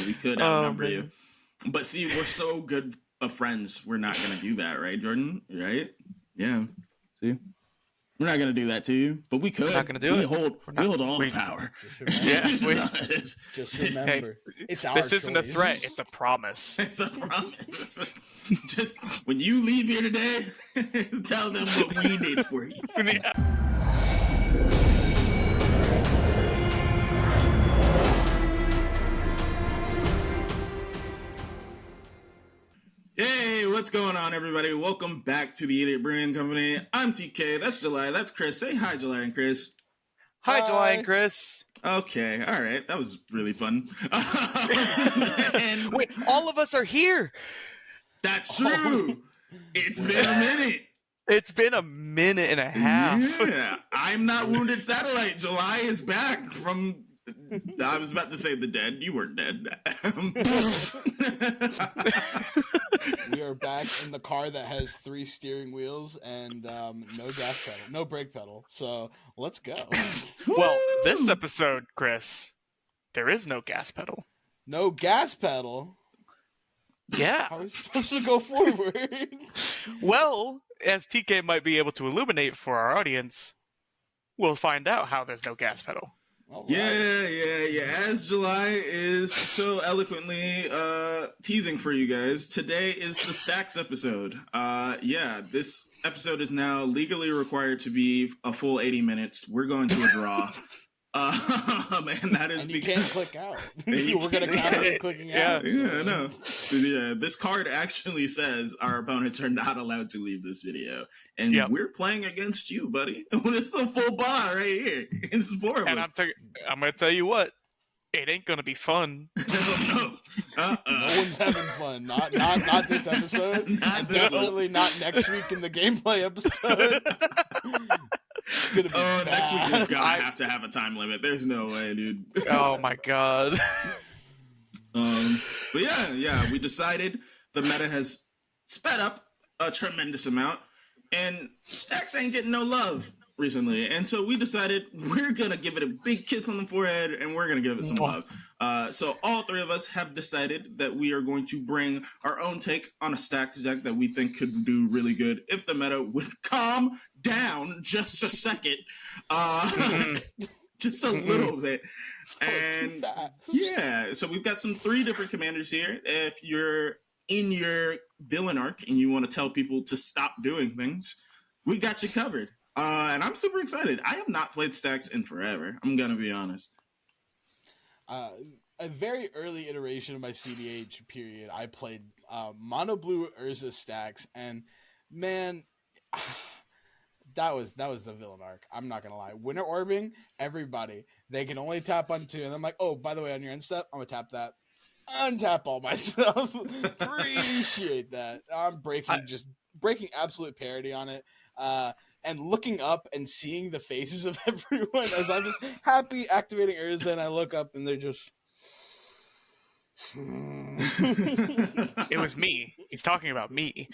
we could outnumber you. But see, we're so good of friends, we're not going to do that, right, Jordan? Right? Yeah. See? We're not going to do that to you, but we could. We're not going to do we it. Hold all the power. Just remember, it's our This isn't a choice. threat, it's a promise. It's a promise. Just when you leave here today, tell them what we did for you. Hey, what's going on, everybody? Welcome back to the Idiot Brewing Company. I'm TK. That's July. That's Chris. Say hi, July and Chris. Hi, July and Chris. Okay, all right. That was really fun. Wait, all of us are here. That's true. It's been a minute. It's been a minute and a half. Yeah, I'm not Wounded Satellite. July is back from... I was about to say the dead. You weren't dead. We are back in the car that has 3 steering wheels and no gas pedal, no brake pedal. So let's go. Well, this episode, Chris, there is no gas pedal. No gas pedal? Yeah. How are we supposed to go forward? Well, as TK might be able to illuminate for our audience, we'll find out how there's no gas pedal. Right. Yeah. As July is so eloquently teasing for you guys, today is the Stax episode. This episode is now legally required to be a full 80 minutes. We're going to a draw. And that is and because you can't click out. We're going to count on clicking out. Yeah, no. Yeah, this card actually says our opponents are not allowed to leave this video. And we're playing against you, buddy. This is a full bar right here. It's 4 of and us. I'm going to tell you what. It ain't going to be fun. No. No one's having fun. Not this episode. Definitely not next week in the gameplay episode. Next week we're gonna have to have a time limit. There's no way, dude. Oh my god. But yeah, we decided the meta has sped up a tremendous amount, and Stax ain't getting no love recently, and so we decided we're gonna give it a big kiss on the forehead, and we're gonna give it some love. So all 3 of us have decided that we are going to bring our own take on a Stax deck that we think could do really good if the meta would calm down just a second, just a little bit. And so we've got 3 different commanders here. If you're in your villain arc and you want to tell people to stop doing things, we got you covered. And I'm super excited. I have not played Stax in forever. I'm going to be honest. A very early iteration of my CDH period, I played Mono Blue Urza Stax, and man, that was the villain arc. I'm not going to lie. Winter Orbing, everybody, they can only tap on 2. And I'm like, oh, by the way, on your end step, I'm going to tap that. Untap all my stuff. Appreciate that. I'm breaking absolute parity on it. And looking up and seeing the faces of everyone as I'm just happy activating Urza, and I look up and they're just... It was me. He's talking about me.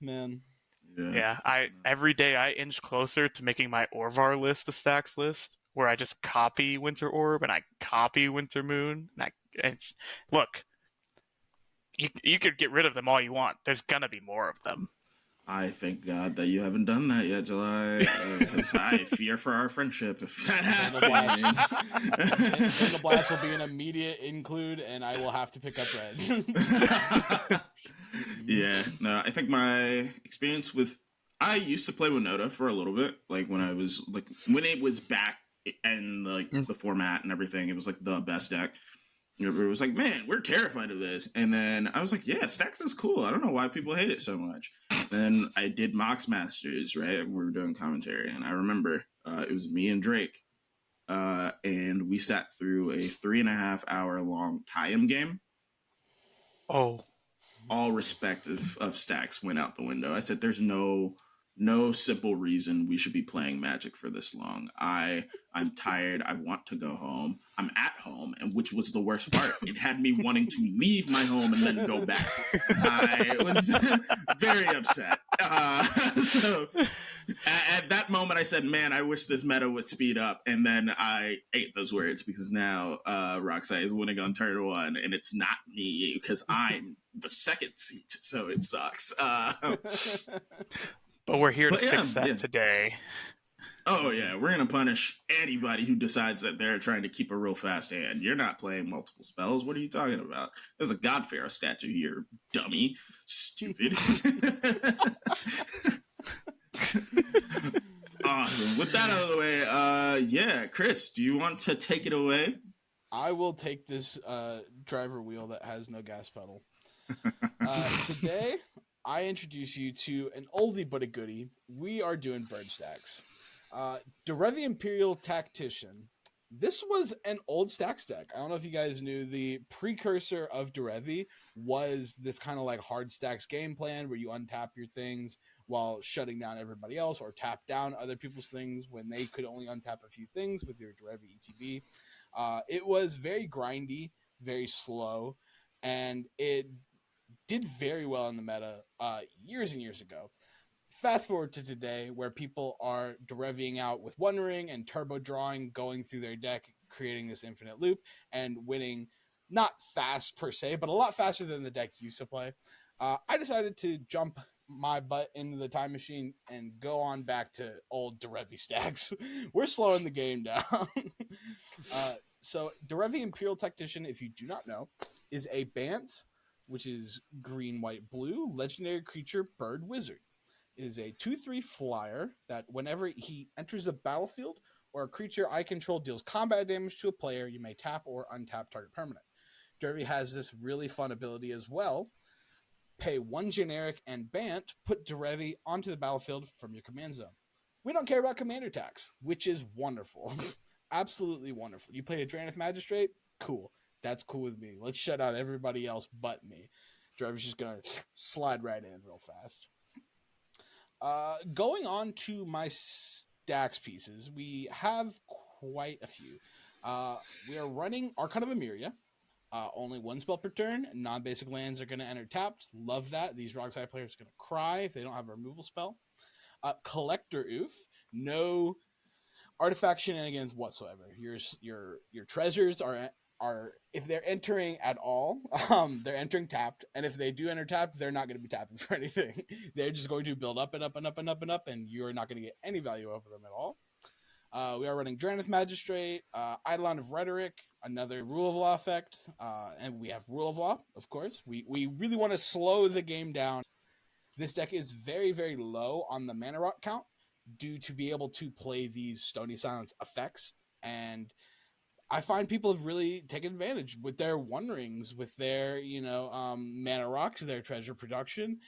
Man. Yeah, every day I inch closer to making my Orvar list a Stax list, where I just copy Winter Orb and I copy Winter Moon. And look, you could get rid of them all you want. There's gonna be more of them. I thank God that you haven't done that yet, July, because I fear for our friendship if that happens. Then the blast will be an immediate include, and I will have to pick up red. Yeah, no, I think my experience with... I used to play Winota for a little bit, like when it was back and the format and everything, it was like the best deck. It was like, man, we're terrified of this. And then I was like, yeah, Stax is cool. I don't know why people hate it so much. Then I did Mox Masters, right? And we were doing commentary. And I remember it was me and Drake. And we sat through a 3.5 hour long tie-in game. Oh. All respect of Stax went out the window. I said, there's no simple reason we should be playing Magic for this long. I'm tired. I want to go home. I'm at home, and which was the worst part. It had me wanting to leave my home and then go back. I was very upset. So At that moment, I said, "Man, I wish this meta would speed up." And then I ate those words because now Roxai is winning on turn 1, and it's not me because I'm the second seat, so it sucks. But we're here to But yeah, fix that yeah. today. Oh yeah, we're gonna punish anybody who decides that they're trying to keep a real fast hand. You're not playing multiple spells. What are you talking about? There's a God Pharaoh statue here, dummy. Stupid. Awesome. With that out of the way, yeah, Chris, do you want to take it away? I will take this driver wheel that has no gas pedal. Today, I introduce you to an oldie but a goodie. We are doing bird stacks. Derevi Imperial Tactician. This was an old Stax deck. I don't know if you guys knew, the precursor of Derevi was this kind of like hard stacks game plan where you untap your things while shutting down everybody else, or tap down other people's things when they could only untap a few things with your Derevi ETB. It was very grindy, very slow, and it did very well in the meta years and years ago. Fast forward to today, where people are Dereviing out with One Ring and turbo drawing, going through their deck, creating this infinite loop, and winning not fast per se, but a lot faster than the deck used to play. I decided to jump my butt into the time machine and go on back to old Derevi stacks. We're slowing the game down. So Derevi Imperial Tactician, if you do not know, is a Bant, which is green, white, blue, legendary creature, bird, wizard. It is a 2/3 flyer that whenever he enters the battlefield or a creature I control deals combat damage to a player, you may tap or untap target permanent. Derevi has this really fun ability as well. Pay 1 generic and Bant, put Derevi onto the battlefield from your command zone. We don't care about commander attacks, which is wonderful. Absolutely wonderful. You play a Drannith Magistrate? Cool. That's cool with me. Let's shut out everybody else but me. Derevi's just going to slide right in real fast. Going on to my Stax pieces, we have quite a few. We are running Archon of Emeria. Only 1 spell per turn. Non-basic lands are going to enter tapped. Love that. These Rockside players are going to cry if they don't have a removal spell. Collector Oof. No artifact shenanigans whatsoever. Your treasures are if they're entering at all, they're entering tapped, and if they do enter tapped, they're not going to be tapping for anything. They're just going to build up and up and up and up and up, and you're not going to get any value over them at all. We are running Drannith Magistrate, Eidolon of Rhetoric, another Rule of Law effect, and we have Rule of Law, of course. We really want to slow the game down. This deck is very, very low on the mana rock count due to be able to play these Stony Silence effects, and I find people have really taken advantage with their One Rings, with their mana rocks, their treasure production.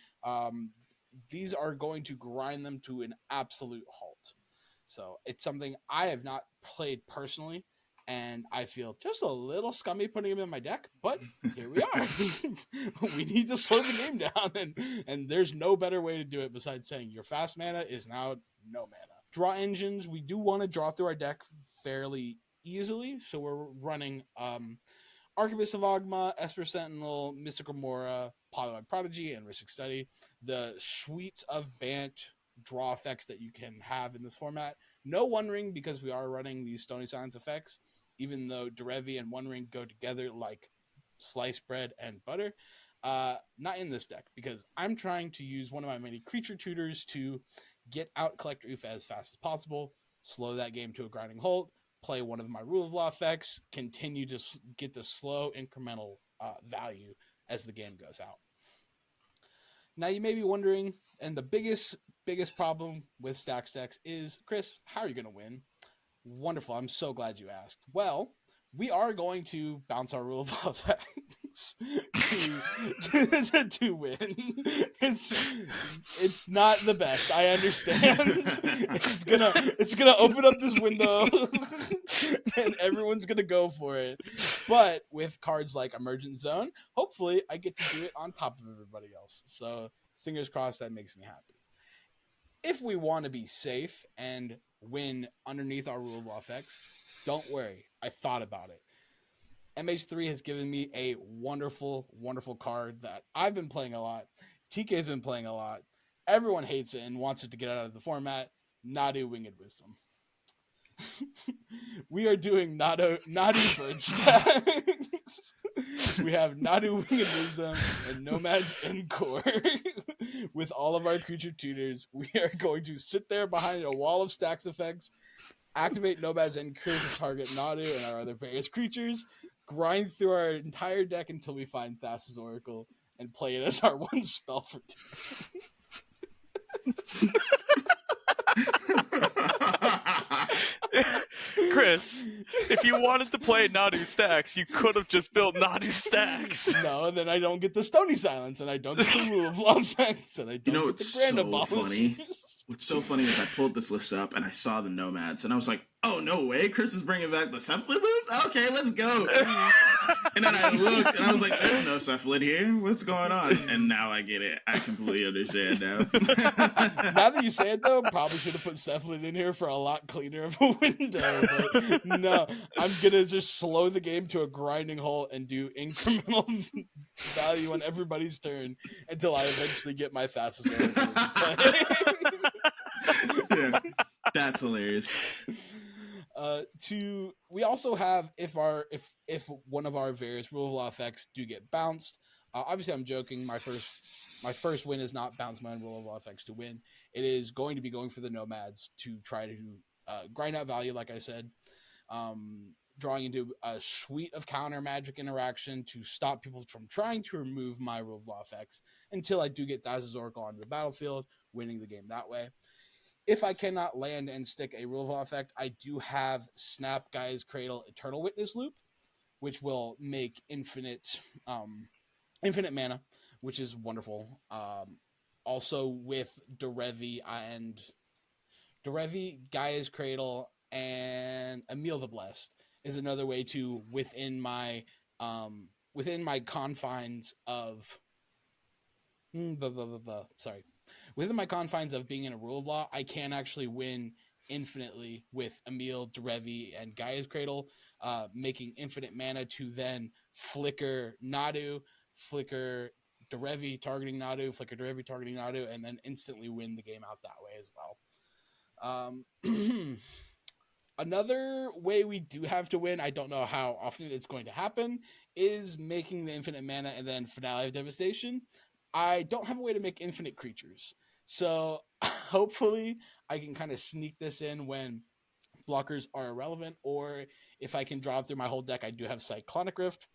These are going to grind them to an absolute halt. So it's something I have not played personally, and I feel just a little scummy putting them in my deck, but here we are. We need to slow the game down, and there's no better way to do it besides saying your fast mana is now no mana. Draw engines, we do want to draw through our deck fairly easily, so we're running Archivist of Ogma, Esper Sentinel, Mystic Remora, Polywog Prodigy, and Rhystic Study. The suite of Bant draw effects that you can have in this format. No One Ring, because we are running these Stony Silence effects, even though Derevi and One Ring go together like sliced bread and butter. Not in this deck, because I'm trying to use one of my many creature tutors to get out Collector Oof as fast as possible, slow that game to a grinding halt, play one of my Rule of Law effects, continue to get the slow incremental value as the game goes out. Now you may be wondering, and the biggest problem with Stax decks is, Chris, how are you going to win? Wonderful. I'm so glad you asked. Well, we are going to bounce our Rule of Law effects to win. It's not the best. I understand. It's gonna open up this window, and everyone's gonna go for it. But with cards like Emergent Zone, hopefully I get to do it on top of everybody else. So fingers crossed, that makes me happy. If we want to be safe and win underneath our Rule of Law effects, don't worry. I thought about it. MH3 has given me a wonderful, wonderful card that I've been playing a lot. TK's been playing a lot. everyone hates it and wants it to get out of the format. Nadu Winged Wisdom. We are doing Nadu Bird Stacks. We have Nadu Winged Wisdom and Nomad's Encore. With all of our creature tutors, we are going to sit there behind a wall of Stax effects, activate Nomad's Encore to target Nadu and our other various creatures, grind through our entire deck until we find Thassa's Oracle, and play it as our one spell for turn. Chris, if you wanted to play Nadu Stax, you could have just built Nadu Stax. No, then I don't get the Stony Silence, and I don't get the Rule of Law effects, and I don't get the Grand Abolishers. What's so funny is I pulled this list up and I saw the Nomads and I was like, oh, no way, Chris is bringing back the Cephalid loot? Okay, let's go. And then I looked and I was like, there's no Cephalid here. What's going on? And now I get it. I completely understand now. Now that you say it, though, probably should have put Cephalid in here for a lot cleaner of a window. But no, I'm going to just slow the game to a grinding halt and do incremental value on everybody's turn until I eventually get my Thassa's Oracle. Yeah, that's hilarious. We also have if one of our various Rule of Law effects do get bounced. Obviously, I'm joking. My first win is not bounce my own Rule of Law effects to win. It is going to be going for the Nomads to try to grind out value, like I said. Drawing into a suite of counter magic interaction to stop people from trying to remove my Rule of Law effects until I do get Thassa's Oracle onto the battlefield, winning the game that way. If I cannot land and stick a Rule of Law effect, I do have Snap Guy's Cradle Eternal Witness Loop, which will make infinite mana, which is wonderful. Also with Derevi, Gaia's Cradle, and Emil the Blessed is another way to within my confines of within my confines of being in a Rule of Law, I can actually win infinitely with Emil, Derevi, and Gaia's Cradle, making infinite mana to then flicker Nadu, flicker Derevi targeting Nadu, flicker Derevi targeting Nadu, and then instantly win the game out that way as well. Another way we do have to win, I don't know how often it's going to happen, is making the infinite mana and then Finale of Devastation. I don't have a way to make infinite creatures. So hopefully I can kind of sneak this in when blockers are irrelevant, or if I can draw through my whole deck, I do have Cyclonic Rift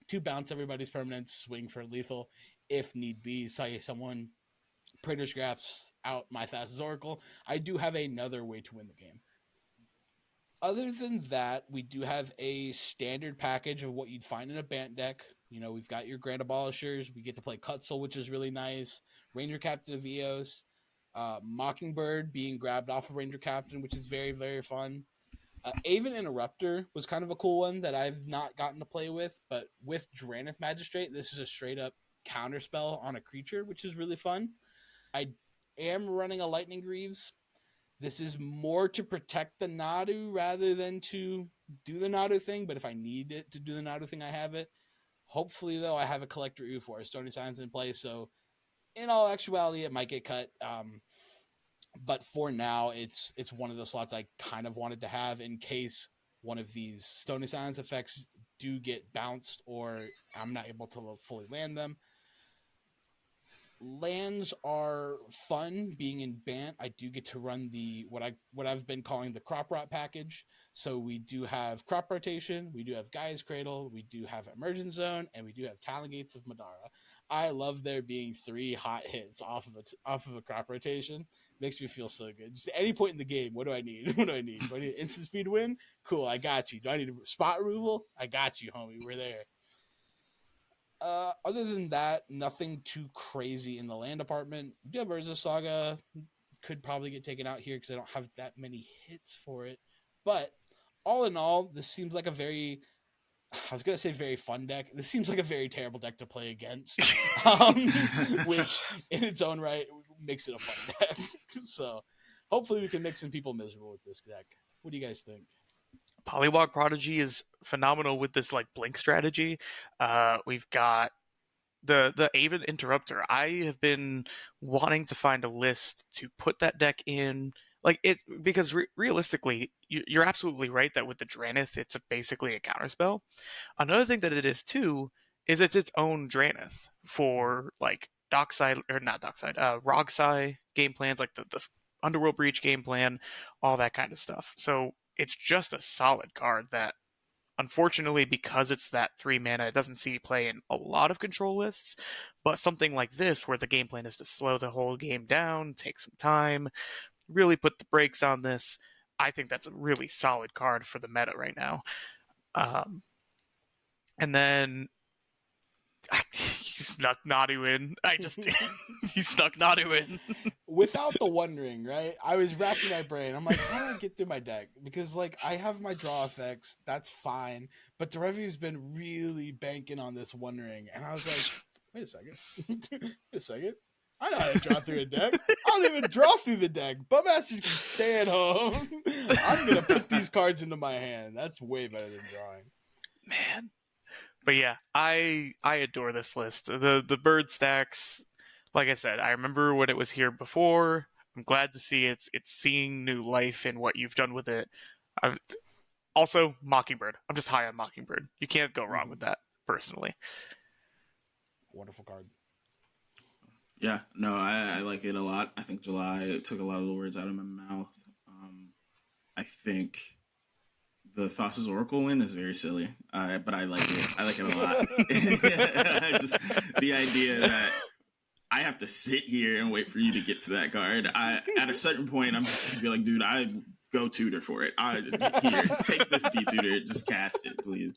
to bounce everybody's permanents, swing for lethal if need be. Say someone Praetor Scraps out my Thassa's Oracle. I do have another way to win the game. Other than that, we do have a standard package of what you'd find in a Bant deck. You know, we've got your Grand Abolishers. We get to play Cutzel, which is really nice. Ranger Captain of Eos. Mockingbird being grabbed off of Ranger Captain, which is very, very fun. Aven Interrupter was kind of a cool one that I've not gotten to play with. But with Drannith Magistrate, this is a straight-up counterspell on a creature, which is really fun. I am running a Lightning Greaves. This is more to protect the Nadu rather than to do the Nadu thing. But if I need it to do the Nadu thing, I have it. Hopefully, though, I have a Collector Oof or a Stony Silence in place. So, in all actuality, it might get cut. But for now, it's one of the slots I kind of wanted to have in case one of these Stony Silence effects do get bounced or I'm not able to fully land them. Lands are fun being in Bant. I do get to run the what I've been calling the Crop Rot package. So we do have Crop Rotation, we do have Gaia's Cradle, we do have Emergent Zone, and we do have Talon Gates of Madara. I love there being 3 hot hits off of a Crop Rotation. Makes me feel so good. Just at any point in the game, what do I need? What do I need? Do I need instant speed win? Cool, I got you. Do I need a spot removal? I got you, homie. We're there. Other than that, nothing too crazy in the land department. We do have Urza Saga. Could probably get taken out here because I don't have that many hits for it. But all in all, this seems like a very... I was going to say very fun deck. This seems like a very terrible deck to play against. Which, in its own right, makes it a fun deck. So, hopefully we can make some people miserable with this deck. What do you guys think? Polywog Prodigy is phenomenal with this like blink strategy. We've got the Aven Interrupter. I have been wanting to find a list to put that deck in, because realistically, you're absolutely right that with the Dranith, it's basically a counterspell. Another thing that it is too is it's its own Dranith for like Dockside or not Dockside, Rogsai game plans, like the Underworld Breach game plan, all that kind of stuff. So it's just a solid card that, unfortunately, because it's that 3 mana, it doesn't see play in a lot of control lists. But something like this, where the game plan is to slow the whole game down, take some time, really put the brakes on this, I think that's a really solid card for the meta right now. And then he snuck Nadu in. He snuck Nadu in. Without the wondering, right? I was racking my brain. I'm like, how do I get through my deck? Because like I have my draw effects, that's fine. But Derevi's been really banking on this wondering, and I was like, wait a second. Wait a second. I know how to draw through a deck. I don't even draw through the deck. Bubmasters can stay at home. I'm gonna put these cards into my hand. That's way better than drawing. Man. But yeah, I adore this list. The bird Stax, like I said, I remember when it was here before. I'm glad to see it's seeing new life in what you've done with it. Also, Mockingbird. I'm just high on Mockingbird. You can't go wrong with that, personally. Wonderful card. Yeah, no, I like it a lot. I think July took a lot of the words out of my mouth. I think the Thassa's Oracle win is very silly, but I like it. I like it a lot. Just the idea that I have to sit here and wait for you to get to that card. At a certain point, I'm just gonna be like, dude, I go tutor for it. Here, take this D-tutor, just cast it, please.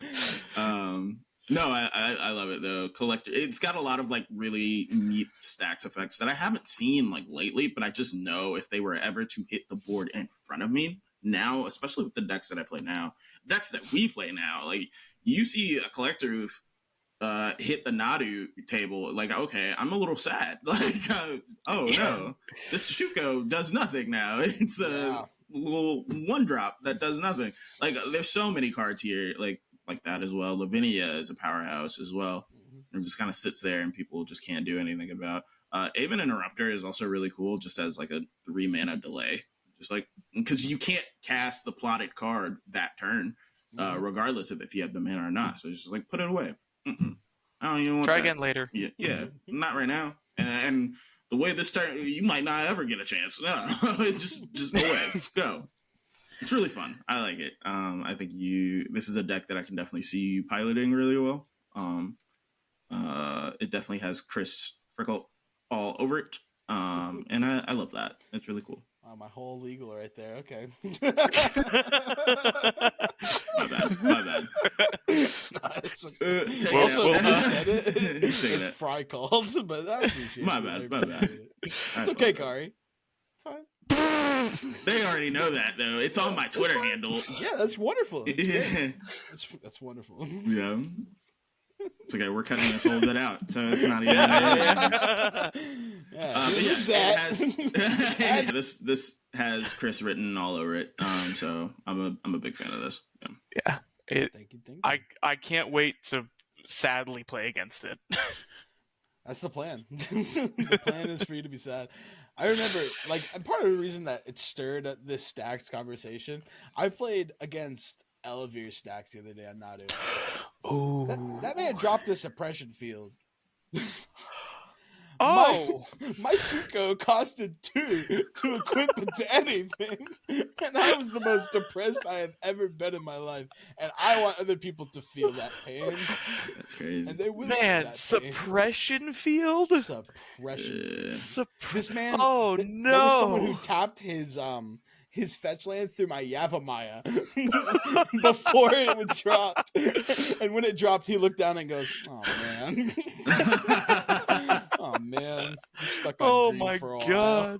No, I love it though. Collector, it's got a lot of like really neat stacks effects that I haven't seen like lately, but I just know if they were ever to hit the board in front of me now, especially with the decks that I play now, decks that we play now, like you see a collector who've hit the Nadu table, like, okay, I'm a little sad. Like, oh no, this Shuko does nothing now. It's a little one drop that does nothing. Like, there's so many cards here, like that as well. Lavinia is a powerhouse as well. It just kind of sits there and people just can't do anything about. Aven Interrupter is also really cool, just as like a 3 mana delay. Just like, because you can't cast the plotted card that turn, regardless of if you have the mana or not. So just like put it away. Mm-mm. I don't even want Try that. again later. Yeah, not right now. And the way this turn, you might not ever get a chance. No, just away, go. It's really fun. I like it. I think this is a deck that I can definitely see you piloting really well. It definitely has Chris Frickle all over it. And I love that. It's really cool. Oh, my whole legal right there. Okay. My bad. It's okay. Also, said it. It's it. Fry called, but I appreciate it. My bad. It's okay, Kari. It's fine. They already know that though. It's on my Twitter handle. Yeah, that's wonderful. That's wonderful. Yeah. It's okay. We're cutting this whole bit out, so it's not even. This has Chris written all over it. So I'm a big fan of this. Yeah. Thank you. I can't wait to sadly play against it. That's the plan. The plan is for you to be sad. I remember, and part of the reason that it stirred this Stax conversation, I played against Elevere Stax the other day on Nadu. Oh, that man dropped a suppression field. Oh, my Shuko costed 2 to equip into anything, and I was the most depressed I have ever been in my life. And I want other people to feel that pain. That's crazy. And they will. Man, suppression field. Suppression. This man. Oh no! There was someone who tapped his fetch land through my Yavimaya before it would drop. And when it dropped, he looked down and goes, "Oh man." Oh man, I'm stuck on green for a while. God.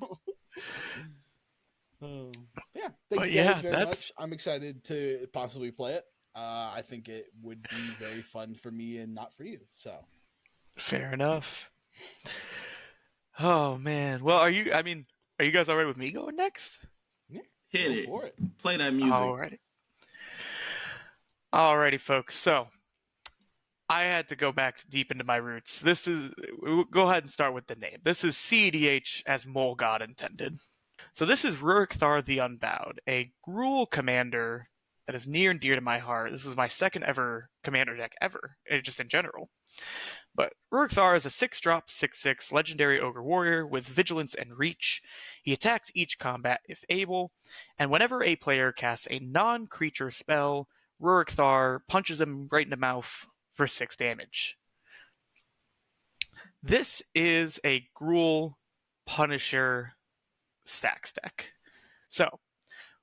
Yeah, thank you guys very much. I'm excited to possibly play it. I think it would be very fun for me and not for you. So fair enough. Oh man. Well, are you guys all right with me going next? Yeah, hit it. For it. Play that music. Alrighty, folks. So I had to go back deep into my roots. Go ahead and start with the name. This is CEDH as Mole God intended. So this is Ruric Thar the Unbowed, a Gruul commander that is near and dear to my heart. This was my second ever commander deck ever, just in general. But Ruric Thar is a 6-drop, 6/6 legendary ogre warrior with vigilance and reach. He attacks each combat if able, and whenever a player casts a non-creature spell, Ruric Thar punches him right in the mouth for 6 damage. This is a Gruul Punisher Stax deck. So,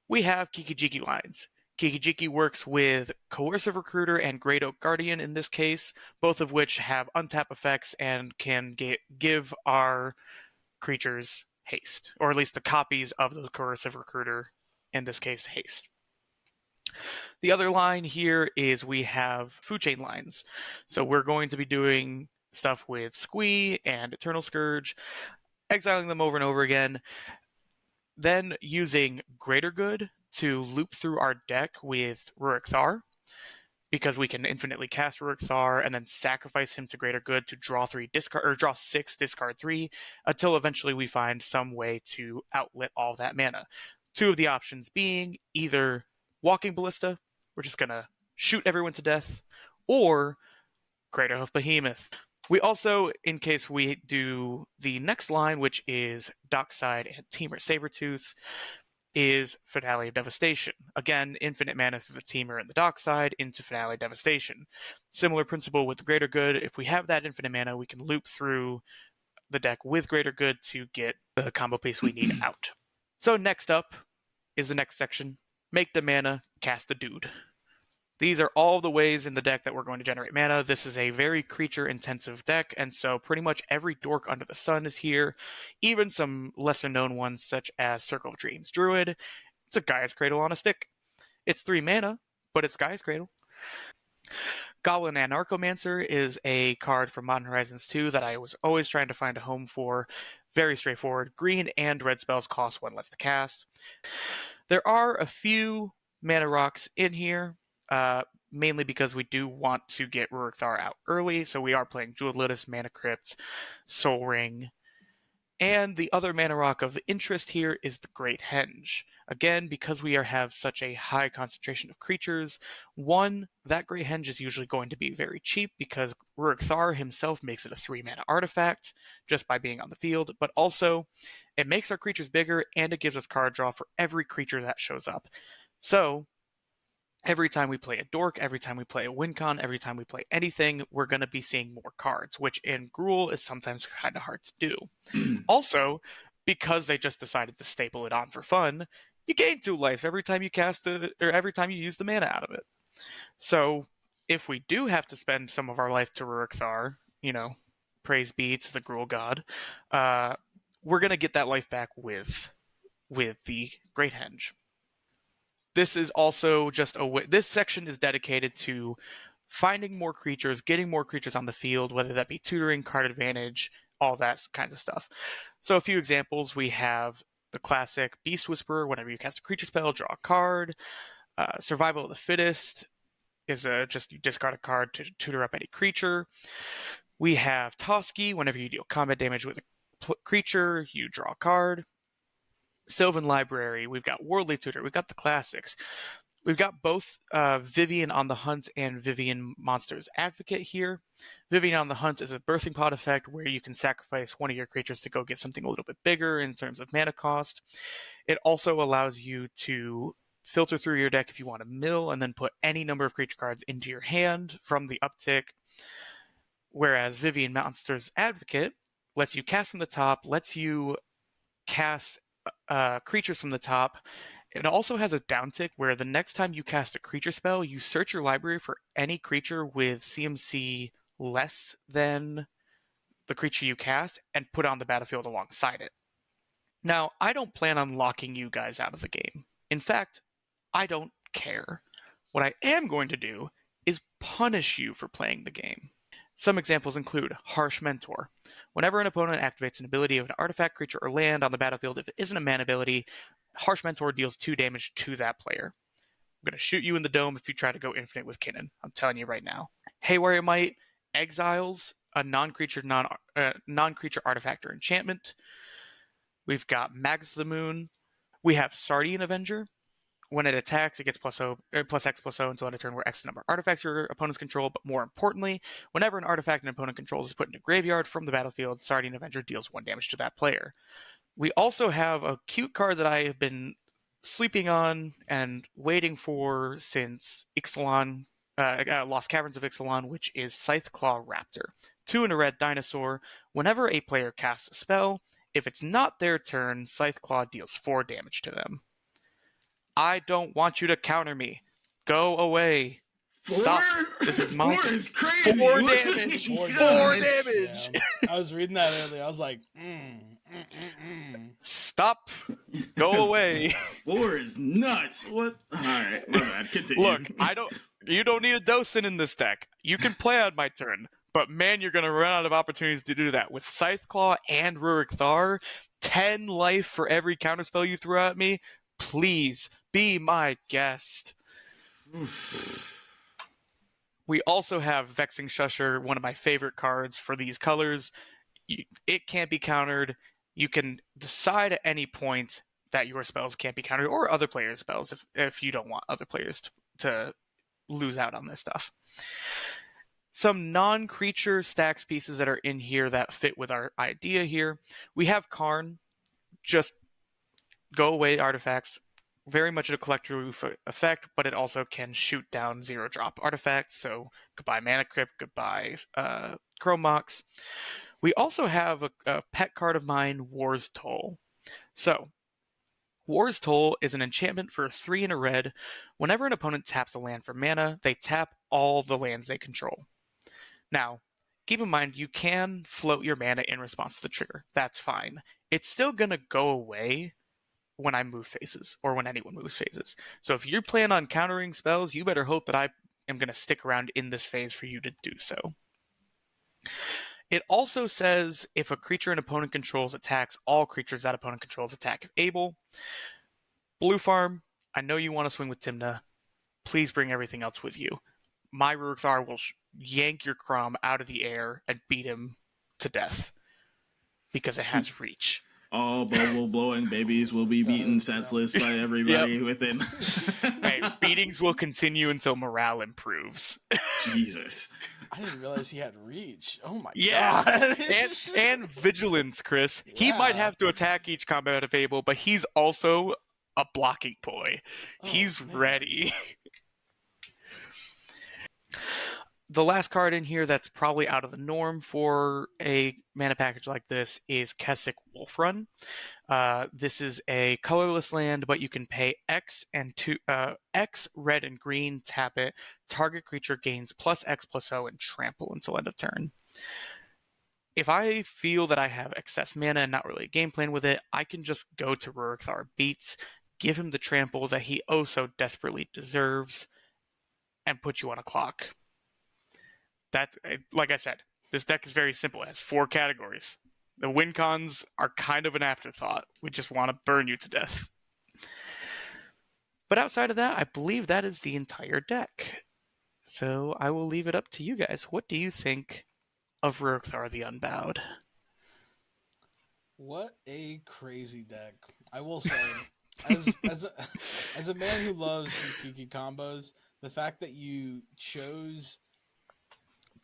we have Kiki-Jiki lines. Kiki-Jiki works with Coercive Recruiter and Great Oak Guardian in this case, both of which have untap effects and can give our creatures haste, or at least the copies of the Coercive Recruiter, in this case, haste. The other line here is we have food chain lines. So we're going to be doing stuff with Squee and Eternal Scourge, exiling them over and over again, then using Greater Good to loop through our deck with Ruric Thar, because we can infinitely cast Ruric Thar and then sacrifice him to Greater Good to draw 6, discard 3, until eventually we find some way to outlet all that mana. 2 of the options being either Walking Ballista, we're just gonna shoot everyone to death, or Crater of Behemoth. We also, in case we do the next line, which is Dockside and Teamer Sabertooth, is Finale of Devastation. Again, infinite mana through the Teamer and the Dockside into Finale of Devastation. Similar principle with the Greater Good. If we have that infinite mana, we can loop through the deck with Greater Good to get the combo piece we need out. So next up is the next section. Make the mana, cast a dude. These are all the ways in the deck that we're going to generate mana. This is a very creature-intensive deck, and so pretty much every dork under the sun is here. Even some lesser-known ones, such as Circle of Dreams Druid. It's a Gaia's Cradle on a stick. It's 3 mana, but it's Gaia's Cradle. Goblin Anarchomancer is a card from Modern Horizons 2 that I was always trying to find a home for. Very straightforward. Green and red spells cost 1 less to cast. There are a few mana rocks in here, mainly because we do want to get Ruric Thar out early, so we are playing Jeweled Lotus, Mana Crypt, Soul Ring. And the other mana rock of interest here is the Great Henge. Again, because we have such a high concentration of creatures, that Great Henge is usually going to be very cheap because Ruric Thar himself makes it a 3 mana artifact just by being on the field, but also it makes our creatures bigger and it gives us card draw for every creature that shows up. So, every time we play a dork, every time we play a WinCon, every time we play anything, we're going to be seeing more cards, which in Gruul is sometimes kind of hard to do. Also, because they just decided to staple it on for fun, you gain 2 life every time you cast it, or every time you use the mana out of it. So, if we do have to spend some of our life to Ruric Thar, praise be to the Gruul god, we're going to get that life back with the Great Henge. This is also just this section is dedicated to finding more creatures, getting more creatures on the field, whether that be tutoring, card advantage, all that kinds of stuff. So a few examples, we have the classic Beast Whisperer. Whenever you cast a creature spell, draw a card. Survival of the Fittest is just you discard a card to tutor up any creature. We have Toski. Whenever you deal combat damage with a creature, you draw a card. Sylvan Library, we've got Worldly Tutor, we've got the classics. We've got both Vivian on the Hunt and Vivian Monsters Advocate here. Vivian on the Hunt is a birthing pod effect where you can sacrifice one of your creatures to go get something a little bit bigger in terms of mana cost. It also allows you to filter through your deck if you want to mill and then put any number of creature cards into your hand from the uptick. Whereas Vivian Monsters Advocate lets you cast from the top, lets you cast creatures from the top. It also has a downtick where the next time you cast a creature spell, you search your library for any creature with CMC less than the creature you cast and put it on the battlefield alongside it. Now, I don't plan on locking you guys out of the game. In fact, I don't care. What I am going to do is punish you for playing the game. Some examples include Harsh Mentor. Whenever an opponent activates an ability of an artifact, creature, or land on the battlefield, if it isn't a mana ability, Harsh Mentor deals 2 damage to that player. I'm going to shoot you in the dome if you try to go infinite with Kinnan. I'm telling you right now. Haywire Might exiles a non-creature artifact or enchantment. We've got Magus of the Moon. We have Sardian Avenger. When it attacks, it gets plus X plus O until end of turn, where X is the number of artifacts your opponents control. But more importantly, whenever an artifact an opponent controls is put into graveyard from the battlefield, Sardian Avenger deals 1 damage to that player. We also have a cute card that I have been sleeping on and waiting for since Ixalan, Lost Caverns of Ixalan, which is Scytheclaw Raptor. 2 and a red dinosaur. Whenever a player casts a spell, if it's not their turn, Scytheclaw deals 4 damage to them. I don't want you to counter me. Go away. 4? Stop. This is my 4 is crazy. 4 damage. 4 damage. Yeah. I was reading that earlier. I was like, Stop. Go away. 4 is nuts. What? All right, my bad. Continue. Look, you don't need a Docin in this deck. You can play on my turn. But man, you're going to run out of opportunities to do that. With Scytheclaw and Ruric Thar, 10 life for every counterspell you throw at me. Please be my guest. We also have Vexing Shusher, one of my favorite cards for these colors. It can't be countered. You can decide at any point that your spells can't be countered, or other players' spells if you don't want other players to lose out on this stuff. Some non-creature Stax pieces that are in here that fit with our idea here. We have Karn, just go away artifacts, very much a collector effect, but it also can shoot down 0-drop artifacts, so goodbye Mana Crypt, goodbye Chrome Mox. We also have a pet card of mine, War's Toll. So, War's Toll is an enchantment for 3 and a red. Whenever an opponent taps a land for mana, they tap all the lands they control. Now, keep in mind, you can float your mana in response to the trigger. That's fine. It's still going to go away when I move phases, or when anyone moves phases. So if you plan on countering spells, you better hope that I am going to stick around in this phase for you to do so. It also says if a creature an opponent controls attacks, all creatures that opponent controls attack if able. Blue Farm, I know you want to swing with Tymna. Please bring everything else with you. My Ruric Thar will yank your Crom out of the air and beat him to death because it has reach. All bubble blowing babies will be beaten senseless by everybody within. Hey, beatings will continue until morale improves. Jesus. I didn't realize he had reach. Oh my god. God. and vigilance, Chris. Yeah. He might have to attack each combat if able, but he's also a blocking boy. He's ready. The last card in here that's probably out of the norm for a mana package like this is Kessig Wolfrun. This is a colorless land, but you can pay X red and green, tap it. Target creature gains plus X plus O and trample until end of turn. If I feel that I have excess mana and not really a game plan with it, I can just go to Ruric Thar Beats, give him the trample that he oh so desperately deserves, and put you on a clock. That's, like I said, this deck is very simple. It has 4 categories. The win cons are kind of an afterthought. We just want to burn you to death. But outside of that, I believe that is the entire deck. So I will leave it up to you guys. What do you think of Ruric Thar the Unbowed? What a crazy deck. I will say, as a man who loves these Kiki combos, the fact that you chose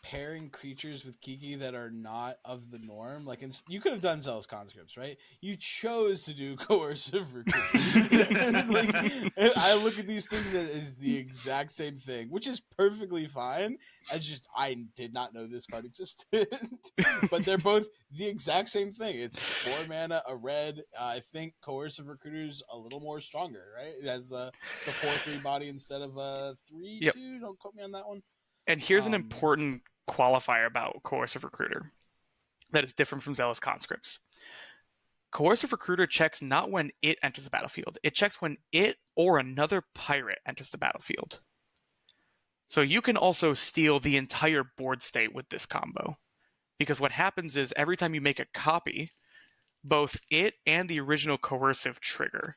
pairing creatures with Kiki that are not of the norm, like you could have done Zealous Conscripts, right? You chose to do Coercive Recruit. Like, I look at these things as the exact same thing, which is perfectly fine. I did not know this card existed, but they're both the exact same thing. It's 4 mana, a red. I think Coercive Recruiter's a little more stronger, right? It has it's a 4/3 body instead of a 3/2. Yep. Don't quote me on that one. And here's an important qualifier about Coercive Recruiter that is different from Zealous Conscripts. Coercive Recruiter checks not when it enters the battlefield. It checks when it or another pirate enters the battlefield. So you can also steal the entire board state with this combo. Because what happens is every time you make a copy, both it and the original Coercive trigger.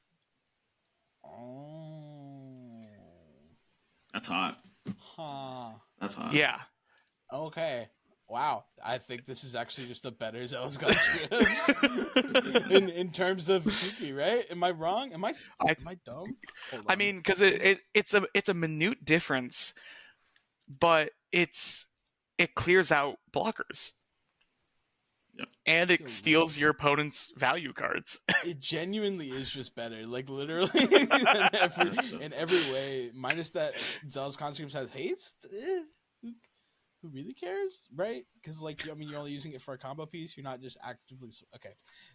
Oh. That's hot. Huh. That's hot. Yeah. Okay. Wow. I think this is actually just a better Zealous God script in terms of Kiki, right? Am I wrong? Am I dumb? Hold on. I mean, because it's a minute difference, but it clears out blockers. Yeah. And it steals your opponent's value cards. It genuinely is just better. Like literally in every way. Minus that Zealous Conscript has haste. Who really cares, right? Because like I mean, you're only using it for a combo piece. You're not just actively. Okay,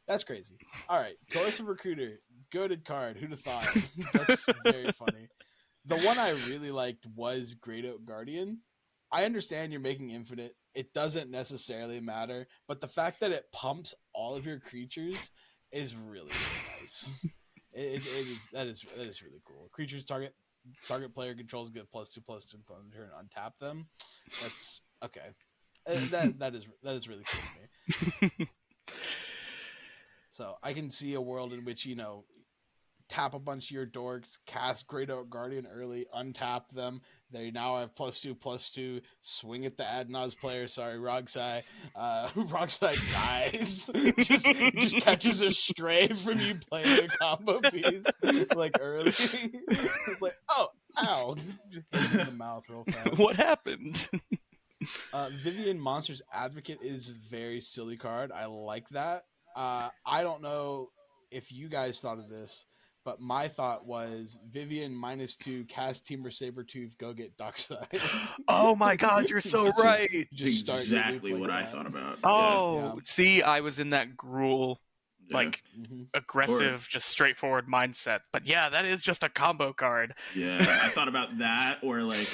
that's crazy. All right, Coercive Recruiter, goated card. Who'd have thought? That's very funny. The one I really liked was Great Oak Guardian. I understand you're making infinite. It doesn't necessarily matter, but the fact that it pumps all of your creatures is really, really nice. That is really cool. Creatures target player controls get +2/+2 until turn, untap them. That's okay. That is really cool to me. So I can see a world in which tap a bunch of your dorks, cast Great Oak Guardian early, untap them. They now have +2/+2. Swing at the Adnaz player. Sorry, Rogsai. Rogsai dies. just catches a stray from you playing a combo piece like early. It's like, oh, ow! Just hit him in the mouth real fast. What happened? Vivian Monster's Advocate is a very silly card. I like that. I don't know if you guys thought of this. But my thought was Vivian -2, cast Teamer Sabertooth, go get Dockside. Oh my god, you're so right. Just exactly what I thought about. Oh, see, I was in that Gruul, aggressive, just straightforward mindset. But yeah, that is just a combo card. Yeah, I thought about that, or like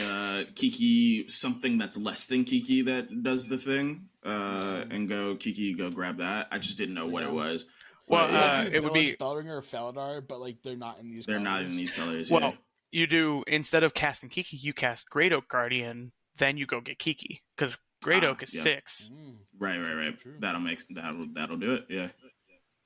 Kiki, something that's less than Kiki that does the thing, and go Kiki, go grab that. I just didn't know what it was. Well, it would be Spellringer or Felidar, but like they're not in these. They're not in these colors. Well, you do, instead of casting Kiki, you cast Great Oak Guardian, then you go get Kiki because Great Oak is 6. Right. True. That'll do it. Yeah.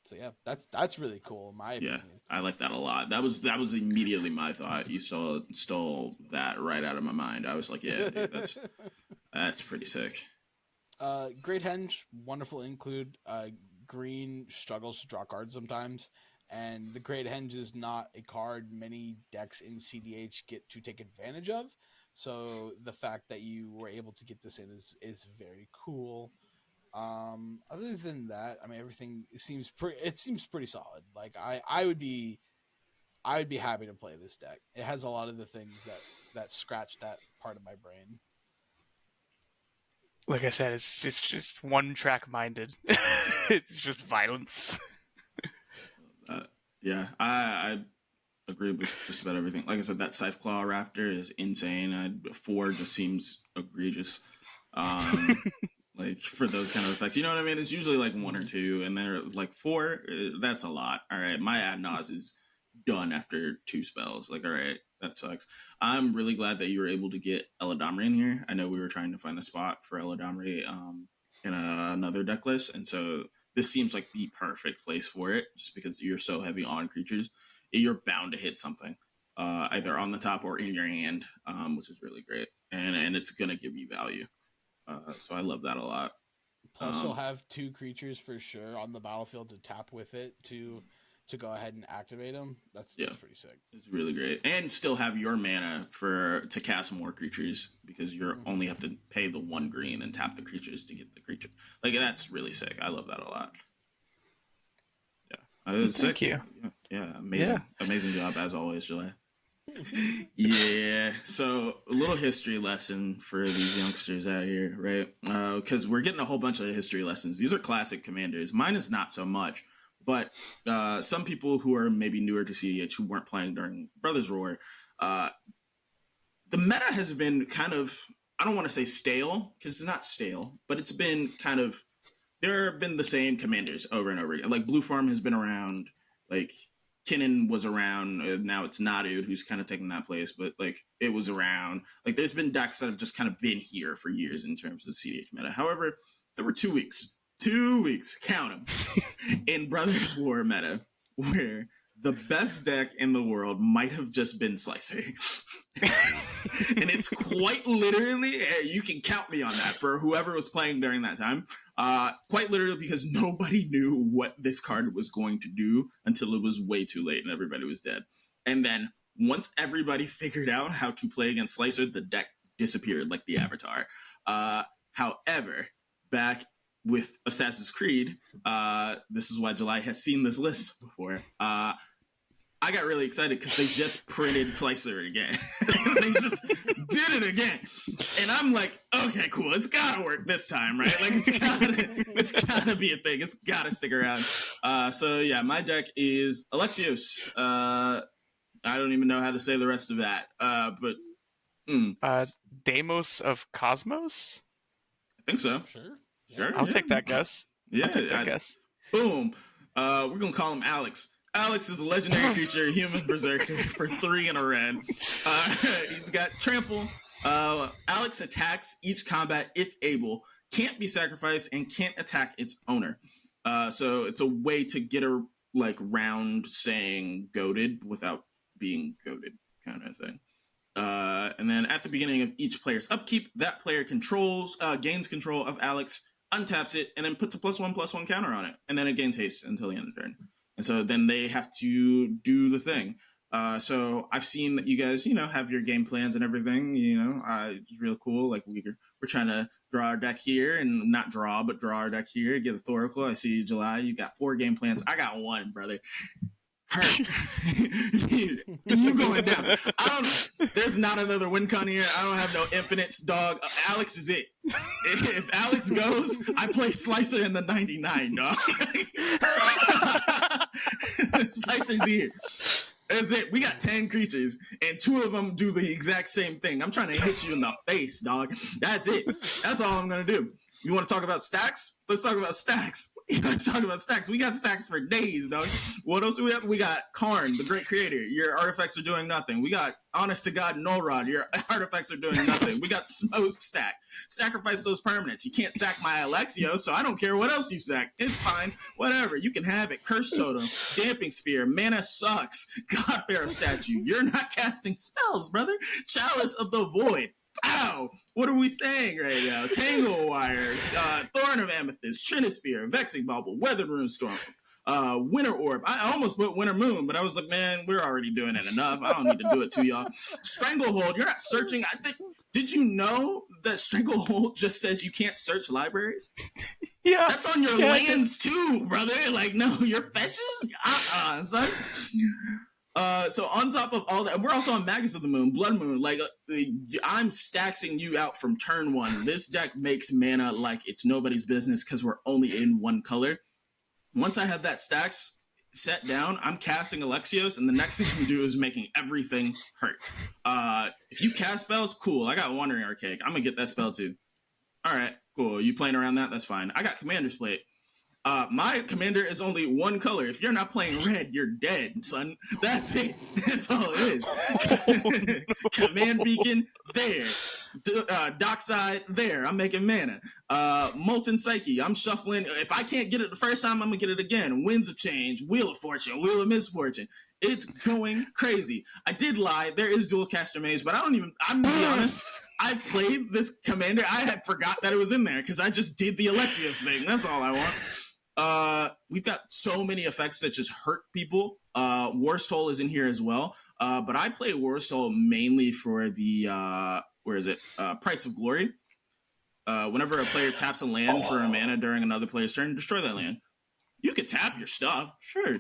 So yeah, that's really cool in my opinion. Yeah, I like that a lot. That was immediately my thought. You stole that right out of my mind. I was like, yeah, dude, that's pretty sick. Great Henge, wonderful include. Green struggles to draw cards sometimes, and the Great Henge is not a card many decks in CDH get to take advantage of. So the fact that you were able to get this in is very cool. Other than that, I mean, everything seems pretty solid. Like I would be happy to play this deck. It has a lot of the things that scratch that part of my brain. Like I said, it's just one track minded. It's just violence. Yeah, I agree with just about everything. Like I said, that Scytheclaw Raptor is insane. 4 just seems egregious. Like for those kind of effects, you know what I mean? It's usually like 1 or 2, and they're like 4. That's a lot. All right, my Adnaz is done after 2 spells. Like, all right, that sucks. I'm really glad that you were able to get Eladamri in here. I know we were trying to find a spot for Eladamri in another deck list, and so this seems like the perfect place for it, just because you're so heavy on creatures. You're bound to hit something, either on the top or in your hand, which is really great, and it's gonna give you value. So I love that a lot. Plus, you'll have 2 creatures for sure on the battlefield to tap with it to go ahead and activate them. That's pretty sick. It's really great, and still have your mana to cast more creatures, because you only have to pay the 1 green and tap the creatures to get the creature. Like, that's really sick. I love that a lot. Yeah, thank you. Yeah, amazing job as always, July. Yeah, so a little history lesson for these youngsters out here, right? Because we're getting a whole bunch of history lessons. These are classic commanders. Mine is not so much, but some people who are maybe newer to CDH who weren't playing during Brothers Roar, the meta has been kind of, I don't want to say stale, because it's not stale, but it's been kind of, there have been the same commanders over and over again. Like Blue Farm has been around, like Kinnan was around, now it's Nadud who's kind of taking that place, but like it was around. Like there's been decks that have just kind of been here for years in terms of the CDH meta. However, there were 2 weeks, count them, in Brothers War meta where the best deck in the world might have just been Slicer. And it's quite literally, you can count me on that for whoever was playing during that time. Quite literally because nobody knew what this card was going to do until it was way too late and everybody was dead. And then once everybody figured out how to play against Slicer, the deck disappeared like the Avatar. However, back with Assassin's Creed, this is why July has seen this list before. I got really excited because they just printed Slicer again. They just did it again. And I'm like, okay, cool. It's got to work this time, right? Like, it's gotta be a thing. It's got to stick around. So, yeah, my deck is Alexios. I don't even know how to say the rest of that. But Deimos of Cosmos? I think so. Sure. I'll take that guess. Yeah. I'll take that guess. Boom. We're going to call him Alex. Alex is a legendary creature, human berserker for 3 in a red. He's got trample. Alex attacks each combat if able, can't be sacrificed, and can't attack its owner. So it's a way to get round saying goated without being goated kind of thing. And then at the beginning of each player's upkeep, that player gains control of Alex, untaps it, and then puts a +1/+1 counter on it. And then it gains haste until the end of the turn. And so then they have to do the thing. So I've seen that you guys, have your game plans and everything. It's real cool. Like we're trying to draw our deck here, and not draw, but draw our deck here. Get Thoracle. I see July. You got 4 game plans. I got 1, brother. Hurt. You going down. There's not another win con here. I don't have no infinites, dog. Alex is it. If Alex goes, I play Slicer in the 99, dog. Slicer's here. That's it. We got 10 creatures, and 2 of them do the exact same thing. I'm trying to hit you in the face, dog. That's it. That's all I'm going to do. You want to talk about stacks? Let's talk about stacks. Let's talk about stacks. We got stacks for days, dog. What else do we have? We got Karn, the great creator. Your artifacts are doing nothing. We got Honest to God Null Rod. Your artifacts are doing nothing. We got Smoke Stack. Sacrifice those permanents. You can't sack my Alexios, so I don't care what else you sack. It's fine. Whatever. You can have it. Curse Totem, Damping Sphere, Mana Sucks, God Pharaoh Statue. You're not casting spells, brother. Chalice of the Void. Ow! What are we saying right now? Tangle Wire, Thorn of Amethyst, Trinisphere, Vexing Bauble, Weathered Runestorm, Winter Orb. I almost put Winter Moon, but I was like, man, we're already doing it enough. I don't need to do it to y'all. Stranglehold, you're not searching. Did you know that Stranglehold just says you can't search libraries? Yeah. That's on your lands too, brother. Like, no, your fetches? Son. So on top of all that, we're also on Magus of the Moon, Blood Moon. Like, I'm staxing you out from turn 1. This deck makes mana like it's nobody's business because we're only in 1 color. Once I have that stacks set down, I'm casting Alexios, and the next thing you do is making everything hurt. If you cast spells, cool. I got Wandering Archaic. I'm gonna get that spell too. All right, cool. You playing around that? That's fine. I got Commander's Plate. My commander is only 1 color. If you're not playing red, you're dead, son. That's it. That's all it is. Command Beacon, there. Dockside, there. I'm making mana. Molten Psyche, I'm shuffling. If I can't get it the first time, I'm going to get it again. Winds of Change, Wheel of Fortune, Wheel of Misfortune. It's going crazy. I did lie. There is Dual Caster Mage, but I'm going to be honest. I played this commander. I had forgot that it was in there because I just did the Alexios thing. That's all I want. We've got so many effects that just hurt people. War's Toll is in here as well. But I play War's Toll mainly for the Price of Glory. Whenever a player taps a land for a mana during another player's turn, destroy that land. You could tap your stuff, sure,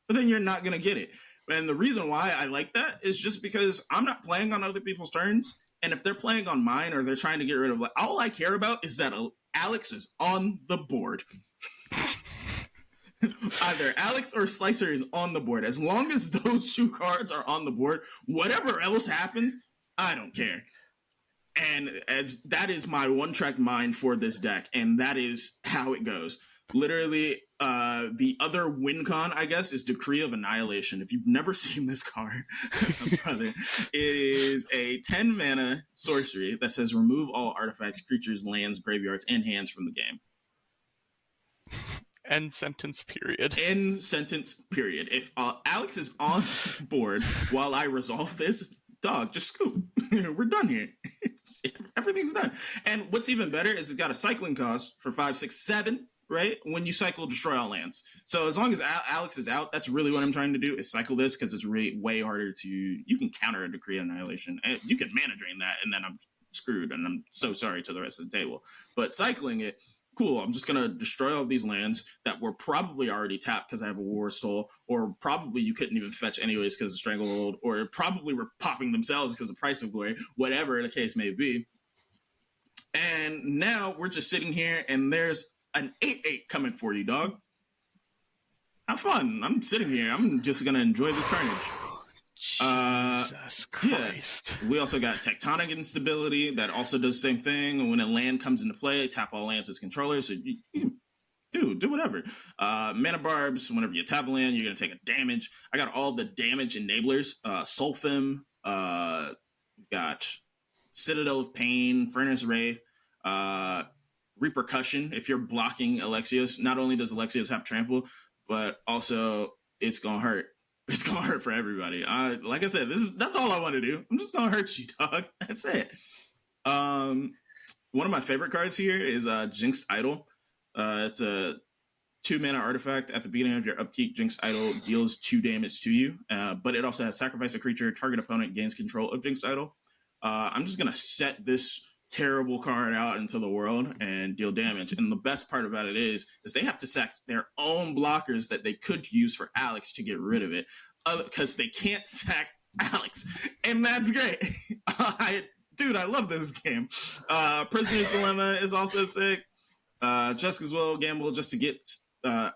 but then you're not gonna get it. And the reason why I like that is just because I'm not playing on other people's turns, and if they're playing on mine or they're trying to get rid of, all I care about is that Alex is on the board. Either Alex or Slicer is on the board. As long as those 2 cards are on the board, whatever else happens, I don't care. And as that is my one-track mind for this deck, and that is how it goes. Literally, the other win con, I guess, is Decree of Annihilation. If you've never seen this card, brother, it is a 10-mana sorcery that says remove all artifacts, creatures, lands, graveyards, and hands from the game. End sentence period. End sentence period. If Alex is on board while I resolve this, dog, just scoop. We're done here. Everything's done. And what's even better is it's got a cycling cost for 5, 6, 7, right? When you cycle destroy all lands. So as long as Alex is out, that's really what I'm trying to do is cycle this, because it's really way harder to, you can counter a Decree of Annihilation. And you can mana drain that, and then I'm screwed, and I'm so sorry to the rest of the table. But cycling it, cool, I'm just going to destroy all of these lands that were probably already tapped because I have a War Stole, or probably you couldn't even fetch anyways because of Stranglehold, or probably were popping themselves because of Price of Glory, whatever the case may be. And now we're just sitting here, and there's an 8/8 coming for you, dog. Have fun. I'm sitting here. I'm just going to enjoy this carnage. Jesus Christ. Yeah. We also got Tectonic Instability that also does the same thing. When a land comes into play, tap all lands as controllers. So you do whatever. Mana Barbs, whenever you tap a land, you're going to take a damage. I got all the damage enablers. Sulfim, got Citadel of Pain, Furnace Wraith, Repercussion. If you're blocking Alexios, not only does Alexios have trample, but also it's going to hurt. It's going to hurt for everybody. Like I said, that's all I want to do. I'm just going to hurt you, dog. That's it. One of my favorite cards here is Jinxed Idol. It's a 2-mana artifact. At the beginning of your upkeep, Jinxed Idol deals 2 damage to you, but it also has sacrifice a creature, target opponent gains control of Jinxed Idol. I'm just going to set this terrible card out into the world and deal damage. And the best part about it is they have to sack their own blockers that they could use for Alex to get rid of it, because they can't sack Alex. And that's great. I love this game. Prisoner's Dilemma is also sick. Jessica's Will, Gamble, just to get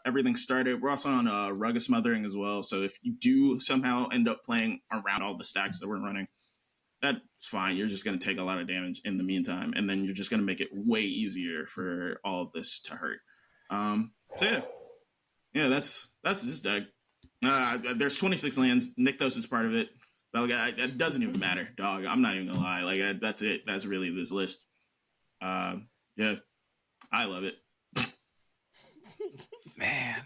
everything started. We're also on Rug of Smothering as well. So if you do somehow end up playing around all the stacks that we're running, that's fine. You're just going to take a lot of damage in the meantime, and then you're just going to make it way easier for all of this to hurt. So yeah, that's this deck. There's 26 lands. Nykthos is part of it. But it doesn't even matter, dog. I'm not even gonna lie. Like that's it. That's really this list. Yeah, I love it. Man,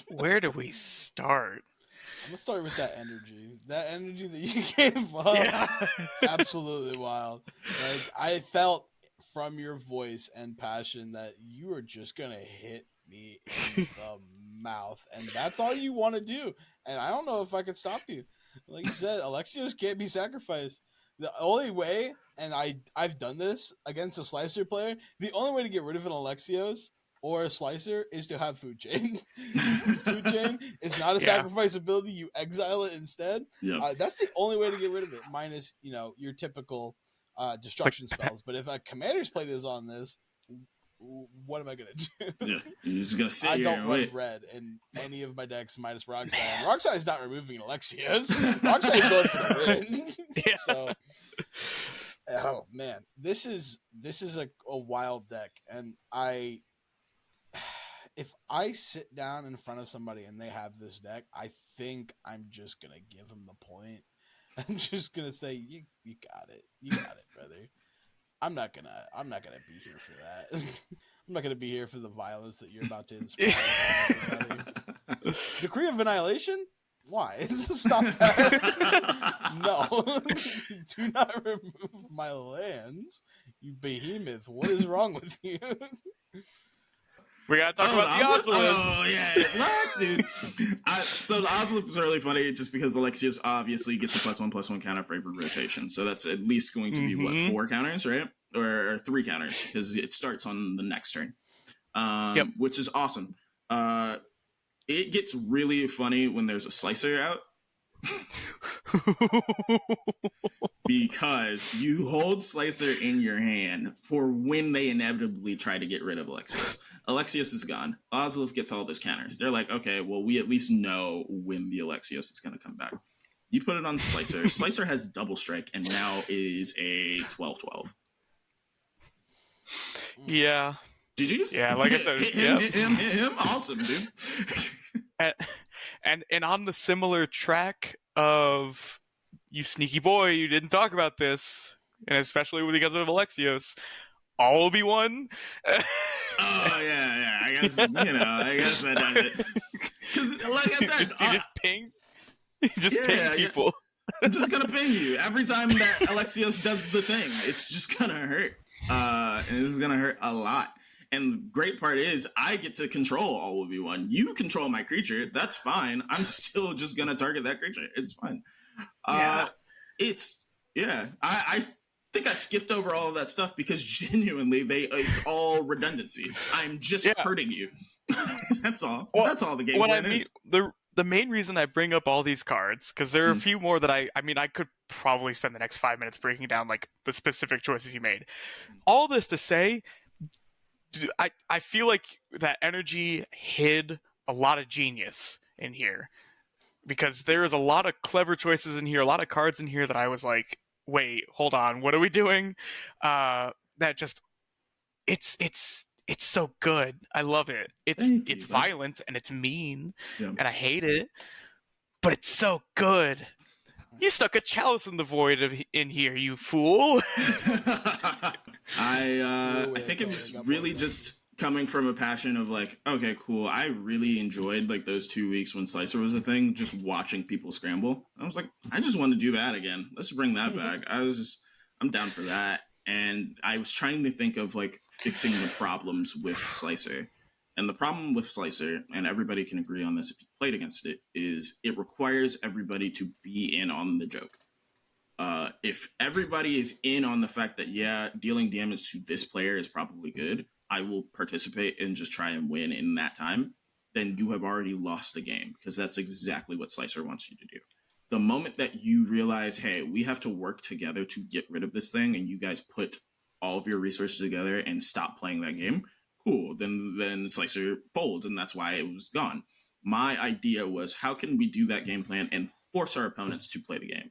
where do we start? I'm gonna start with that energy. That energy that you gave up. Yeah. Absolutely wild. Like, I felt from your voice and passion that you are just gonna hit me in the mouth, and that's all you want to do. And I don't know if I can stop you. Like you said, Alexios can't be sacrificed. The only way, and I've done this against a Slicer player, the only way to get rid of an Alexios or a Slicer is to have Food Chain. Food Chain is not a sacrifice ability. You exile it instead. Yep. That's the only way to get rid of it, minus your typical destruction spells. But if a Commander's Plate is on this, what am I going to do? Yeah, you're just going to sit I here don't and run wait. red in any of my decks minus Rockside. Rockside is not removing Alexios. Rockside is going for the win. Yeah. So, oh man, this is a wild deck, and if I sit down in front of somebody and they have this deck, I think I'm just gonna give them the point. I'm just gonna say, you got it, brother. I'm not gonna be here for that. I'm not gonna be here for the violence that you're about to inspire. Decree of Annihilation? Why? Stop that. No. Do not remove my lands, you behemoth. What is wrong with you? We gotta talk about the Ozolith. Oh yeah, what, dude? So the Ozolith is really funny, just because Alexios obviously gets a +1/+1 counter for every rotation. So that's at least going to be what, 4 counters, right? Or 3 counters, because it starts on the next turn. Which is awesome. It gets really funny when there's a Slicer out. Because you hold Slicer in your hand for when they inevitably try to get rid of Alexios. Alexios is gone. Ozolith gets all those counters. They're like, okay, well, we at least know when the Alexios is going to come back. You put it on Slicer. Slicer has double strike and now is a 12/12. Yeah. Did you just like I said, hit him? Awesome, dude. And on the similar track of, you sneaky boy, you didn't talk about this, and especially because of Alexios, Obi-Wan. Oh yeah. I guess I guess that does it. Because, like I said, you just ping. You just ping people. I'm just gonna ping you every time that Alexios does the thing. It's just gonna hurt. And it's gonna hurt a lot. And the great part is, I get to control all of you. You control my creature. That's fine. I'm still just gonna target that creature. It's fine. I think I skipped over all of that stuff because genuinely, it's all redundancy. I'm just hurting you. That's all. Well, that's all the game plan is. The main reason I bring up all these cards, because there are a few more that I could probably spend the next 5 minutes breaking down like the specific choices you made. All this to say, I feel like that energy hid a lot of genius in here, because there is a lot of clever choices in here, a lot of cards in here that I was like, wait, hold on, what are we doing? That just it's so good. I love it. It's violent and it's mean, and I hate it, but it's so good. You stuck a chalice in the void in here, you fool. I think it was really just coming from a passion of like, okay, cool. I really enjoyed like those 2 weeks when Slicer was a thing, just watching people scramble. I was like, I just want to do that again. Let's bring that back. I'm down for that. And I was trying to think of like fixing the problems with Slicer. And the problem with Slicer, and everybody can agree on this if you played against it, is it requires everybody to be in on the joke. If everybody is in on the fact that, dealing damage to this player is probably good, I will participate and just try and win in that time, then you have already lost the game, because that's exactly what Slicer wants you to do. The moment that you realize, hey, we have to work together to get rid of this thing, and you guys put all of your resources together and stop playing that game, cool. Then Slicer folds, and that's why it was gone. My idea was, how can we do that game plan and force our opponents to play the game?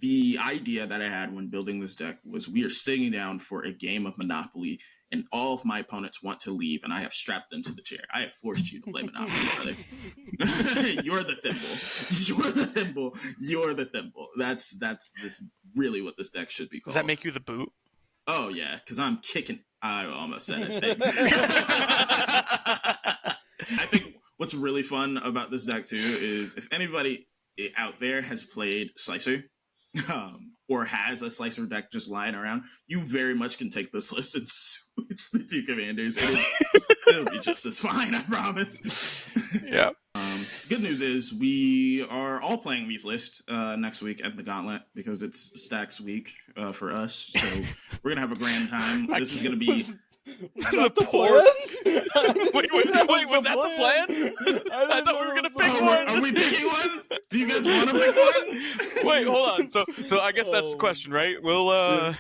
The idea that I had when building this deck was, we are sitting down for a game of Monopoly, and all of my opponents want to leave, and I have strapped them to the chair. I have forced you to play Monopoly, brother. You're the thimble. You're the thimble. You're the thimble. That's this really what this deck should be called. Does that make you the boot? Oh yeah, because I'm kicking. I almost said it. I think what's really fun about this deck too is, if anybody out there has played Slicer, or has a Slicer deck just lying around, you very much can take this list and switch the two commanders. It'll be just as fine, I promise. Yeah. Good news is we are all playing these lists next week at the Gauntlet, because it's Stax week for us. So we're gonna have a grand time. This is gonna be the plan? Wait, was that the plan? I thought we were gonna pick one. Are we picking one? Do you guys want to pick one? Wait, hold on. So I guess that's the question, right? We'll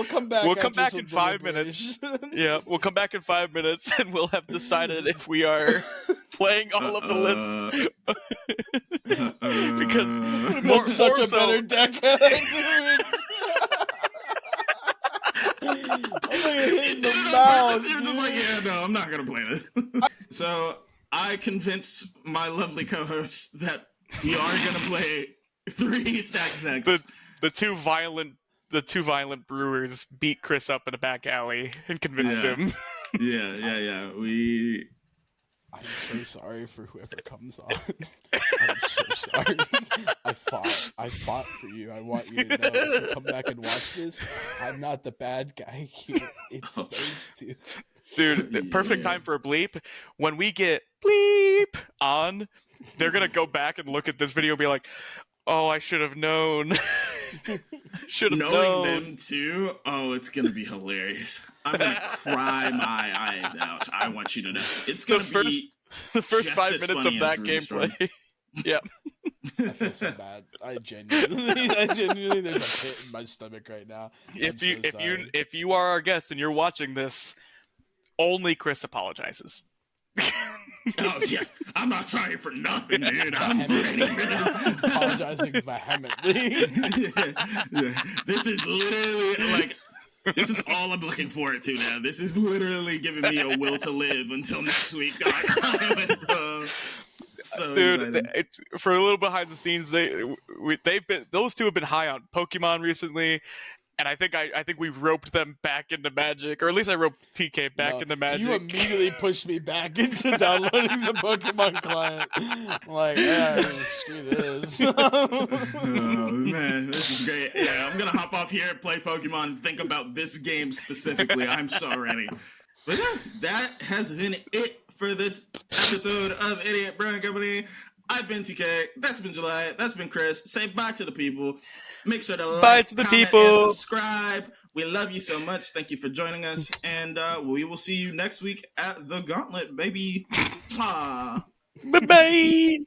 come back. We'll come back in 5 minutes. Yeah, we'll come back in 5 minutes, and we'll have decided if we are playing all of the lists. Because more such a better deck. You're just like, yeah, no, I'm not gonna play this. So I convinced my lovely co-host that we are gonna play 3 Stax decks. The two violent brewers beat Chris up in a back alley and convinced him. Yeah. I'm so sorry for whoever comes on. I'm so sorry. I fought for you. I want you to know. If you come back and watch this, I'm not the bad guy here. It's those two. Dude, perfect time for a bleep. When we get bleep on, they're going to go back and look at this video and be like, oh, I should have known. Knowing them too, it's gonna be hilarious. I'm gonna cry my eyes out. I want you to know. It's gonna be the first 5 minutes of that gameplay. Yeah. I feel so bad. I genuinely, there's a pit in my stomach right now. If you are our guest and you're watching this, only Chris apologizes. Oh yeah, I'm not sorry for nothing, dude. I'm ready for this. Apologizing vehemently. Yeah. This is literally like, this is all I'm looking forward to now. This is literally giving me a will to live until next week. So dude, for a little behind the scenes, those two have been high on Pokemon recently, and I think we roped them back into Magic, or at least I roped TK back into Magic. You immediately pushed me back into downloading the Pokemon client. I'm like, screw this. Oh man, this is great. Yeah, I'm gonna hop off here, play Pokemon, and think about this game specifically. I'm so ready. But yeah, that has been it for this episode of Idiot Brewing Company. I've been TK. That's been July. That's been Chris. Say bye to the people. Make sure to like, to the comment, people. and subscribe. We love you so much. Thank you for joining us, and we will see you next week at the Gauntlet, baby. Bye bye.